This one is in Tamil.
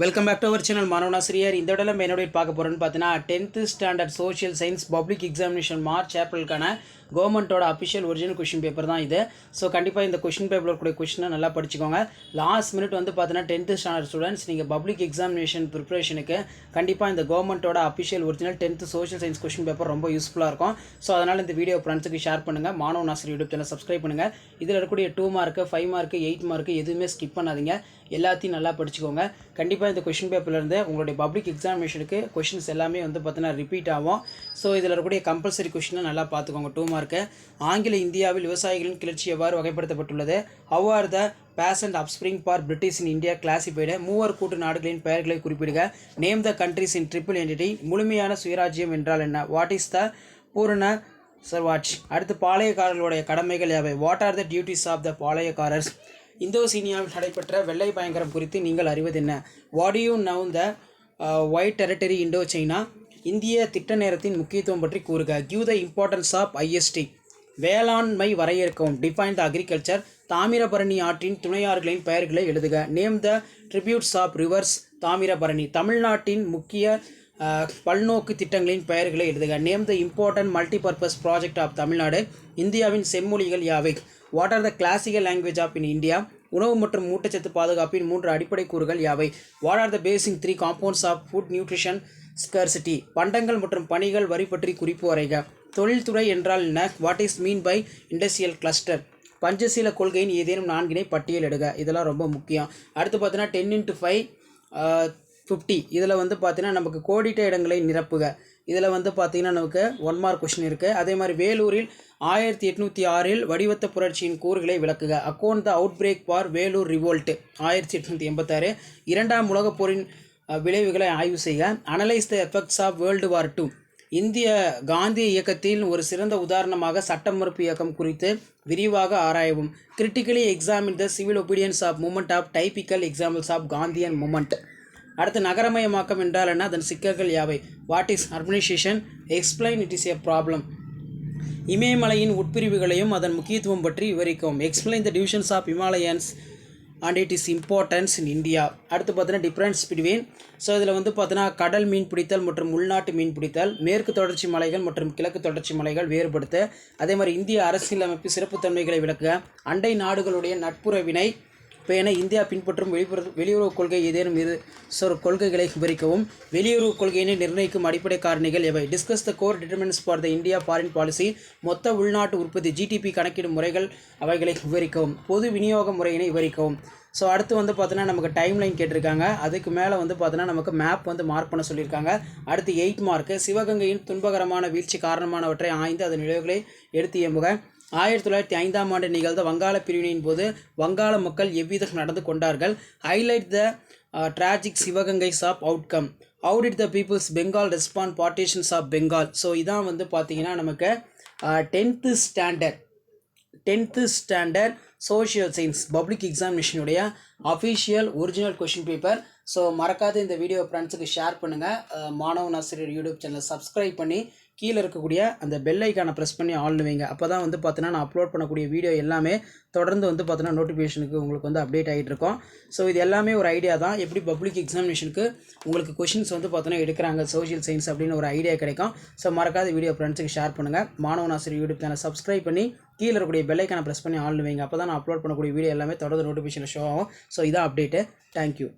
Welcome back to our channel மாணவனாசிரியர். இந்த இடத்துல நம்ம என்னோட பார்க்க போகிறோன்னு பார்த்தீங்கன்னா 10th standard social science public examination March ஏப்ரலுக்கான கவர்மெண்ட்டோட அஃபிஷியல் ஒரிஜினல் கொஷின் பேப்பர் தான் இது. ஸோ கண்டிப்பாக இந்த கொஷின் பேப்பரில் இருக்கக்கூடிய கொஷினை நல்லா படிச்சுக்கோங்க. லாஸ்ட் மினிட் வந்து பார்த்தீங்கன்னா 10th ஸ்டாண்டர்ட் ஸ்டூடெண்ட்ஸ் நீங்கள் பப்ளிக் எக்ஸாமினேஷன் ப்ரிப்பரேஷனுக்கு கண்டிப்பாக இந்த கவர்மெண்ட்டோட official original 10th social science question paper ரொம்ப யூஸ்ஃபுல்லாக இருக்கும். ஸோ அதனால் இந்த வீடியோ ஃப்ரெண்ட்ஸுக்கு ஷேர் பண்ணுங்கள். மாணவனாசிரியர் யூடியூப் சேனல் சப்ஸ்கிரைப் பண்ணுங்கள். இதில் இருக்கக்கூடிய 2 மார்க்கு 5 மார்க்கு 8 மார்க்கு எதுவுமே ஸ்கிப் பண்ணாதீங்க. எல்லாத்தையும் நல்லா படிச்சுக்கோங்க. கண்டிப்பாக இந்த கொஷின் பேப்பர்லேருந்து உங்களுடைய பப்ளிக் எக்ஸாமினேஷனுக்கு கொஷின்ஸ் எல்லாமே வந்து பார்த்தீங்கன்னா ரிப்பீட் ஆகும். ஸோ இதில் இருக்கக்கூடிய கம்பல்சரி கொஷினை நல்லா பார்த்துக்கோங்க. 2 மார்க்கு. ஆங்கில இந்தியாவில் விவசாயிகளின் கிளர்ச்சி எவ்வாறு வகைப்படுத்தப்பட்டுள்ளது? How are the peasant upspring for British in India classified? மூவர் கூட்டு நாடுகளின் பெயர்களை குறிப்பிடுக. Name the countries in triple entity. முழுமையான சுயராஜ்யம் என்றால் என்ன? வாட் இஸ் த பூரண சர்வாட்ச்? அடுத்து பாளையக்காரர்களுடைய கடமைகள் யாவை? What are the duties of the Palayakkarars? இந்தோசீனியாவில் நடைபெற்ற வெள்ளை பயங்கரம் குறித்து நீங்கள் அறிவது என்ன? What you know the white territory Indo China? இந்திய திட்ட நேரத்தின் முக்கியத்துவம் பற்றி கூறுக. Give the importance of IST. வேளாண்மை வரையறுக்கவும். Define the agriculture. தாமிரபரணி ஆற்றின் துணையாறுகளின் பெயர்களை எழுதுக. Name the tributes of rivers Thamirabarani. தமிழ்நாட்டின் முக்கிய பல்நோக்கு திட்டங்களின் பெயர்களை எழுதுக. Name the important multipurpose project of Tamil Nadu. இந்தியாவின் செம்மொழிகள் யாவை? What are the classical language of in India? உணவு மற்றும் ஊட்டச்சத்து பாதுகாப்பின் 3 அடிப்படை கூறுகள் யாவை? What are the basic 3 compounds of food nutrition scarcity? பண்டங்கள் மற்றும் பணிகள் வரி பற்றி குறிப்பு வரைக. தொழில்துறை என்றால் என்ன? What is mean by industrial cluster? Panchsheel கொள்கையின் ஏதேனும் 4 பட்டியலிடுக. இதெல்லாம் ரொம்ப முக்கியம். அடுத்து பார்த்தீங்கன்னா 10x5 50. இதில் வந்து பார்த்தீங்கன்னா நமக்கு கோடிட்ட இடங்களை நிரப்புக. இதில் வந்து பார்த்தீங்கன்னா நமக்கு 1 மார்க் கொஷின் இருக்குது. அதே மாதிரி வேலூரில் 1806 வடிவத்த புரட்சியின் கூறுகளை விளக்குக. Account the outbreak for Vellore revolt 1886. 2ஆம் உலகப் போரின் விளைவுகளை ஆய்வு செய்க. Analyse the effects of world war 2. இந்திய காந்திய இயக்கத்தில் ஒரு சிறந்த உதாரணமாக சட்ட மறுப்பு இயக்கம் குறித்து விரிவாக ஆராயவும். Critically examine the civil obedience of movement of typical examples of Gandhian movement. அடுத்து நகரமயமாக்கம் என்றால் என்ன? அதன் சிக்கல்கள் யாவை? What is urbanisation? Explain it is a problem. இமயமலையின் உட்பிரிவுகளையும் அதன் முக்கியத்துவம் பற்றி விவரிக்கவும். Explain the divisions of Himalayans and it is importance in India. அடுத்து பார்த்தீங்கன்னா டிஃப்ரென்ஸ் பிட்வீன். ஸோ இதில் வந்து பார்த்தீங்கன்னா கடல் மீன் பிடித்தல் மற்றும் உள்நாட்டு மீன் பிடித்தல், மேற்கு தொடர்ச்சி மலைகள் மற்றும் கிழக்கு தொடர்ச்சி மலைகள் வேறுபடுத்த. அதே மாதிரி இந்திய அரசியலமைப்பு சிறப்புத்தன்மைகளை விளக்குக. அண்டை நாடுகளுடைய நட்புறவினை பேண இந்தியா பின்பற்றும் வெளியுறவு கொள்கை ஏதேனும் கொள்கைகளை விவரிக்கவும். வெளியுறவு கொள்கையினை நிர்ணயிக்கும் அடிப்படை காரணிகள் எவை? Discuss the core determinants for the India foreign policy. மொத்த உள்நாட்டு உற்பத்தி ஜிடிபி கணக்கிடும் முறைகள் அவைகளை விவரிக்கவும். பொது விநியோக முறையினை விவரிக்கவும். ஸோ அடுத்து வந்து பார்த்தீங்கன்னா நமக்கு டைம் லைன் கேட்டிருக்காங்க. அதுக்கு மேலே வந்து பார்த்தீங்கன்னா நமக்கு மேப் வந்து மார்க் பண்ண சொல்லியிருக்காங்க. அடுத்து 8 மார்க்கு. சிவகங்கையின் துன்பகரமான வீழ்ச்சி காரணமானவற்றை ஆய்ந்து அதன் விளைவுகளை எடுத்து எம்புக. 1905ஆம் ஆண்டு நிகழ்ந்த வங்காள பிரிவினையின் போது வங்காள மக்கள் எவ்விதம் நடந்து கொண்டார்கள்? Highlight the tragic Sivagangai's of outcome. How did the peoples Bengal respond partitions of Bengal. So இதான் வந்து பார்த்தீங்கன்னா நமக்கு 10th standard social science public எக்ஸாமினேஷனுடைய official original question paper. So மறக்காத இந்த வீடியோ ஃப்ரெண்ட்ஸுக்கு ஷேர் பண்ணுங்கள். மாணவனாசிரியர் யூடியூப் சேனலை சப்ஸ்கிரைப் பண்ணி கீழே இருக்கக்கூடிய அந்த பெல் ஐக்கானை ப்ரெஸ் பண்ணி ஆன் வைங்க. அப்போ தான் வந்து பார்த்தீங்கன்னா நான் அப்லோட் பண்ணக்கூடிய வீடியோ எல்லாமே தொடர்ந்து வந்து பார்த்தீங்கன்னா நோட்டிஃபிகேஷனுக்கு உங்களுக்கு வந்து அப்டேட் ஆகிட்டு இருக்கும். ஸோ இது எல்லாமே ஒரு ஐடியா தான். எப்படி பப்ளிக் எக்ஸாமினேஷனுக்கு உங்களுக்கு கொஷின்ஸ் வந்து பார்த்தீங்கன்னா எடுக்கிறாங்க சோஷியல் சயின்ஸ் அப்படின்னு ஒரு ஐடியா கிடைக்கும். ஸோ மறக்காத வீடியோ ஃப்ரெண்ட்ஸுக்கு ஷேர் பண்ணுங்கள். மாணவனாசிரியர் யூடியூப் சேனலை சப்ஸ்கிரைப் பண்ணி கீழே இருக்கக்கூடிய பெல் ஐக்கானை ப்ரெஸ் பண்ணி ஆன் வைங்க. அப்போ தான் நான் அப்லோட் பண்ணக்கூடிய வீடியோ எல்லாமே தொடர்ந்து நோட்டிஃபிகேஷன் ஷோ ஆகும். ஸோ இதான் அப்டேட்டு. தேங்க்யூ.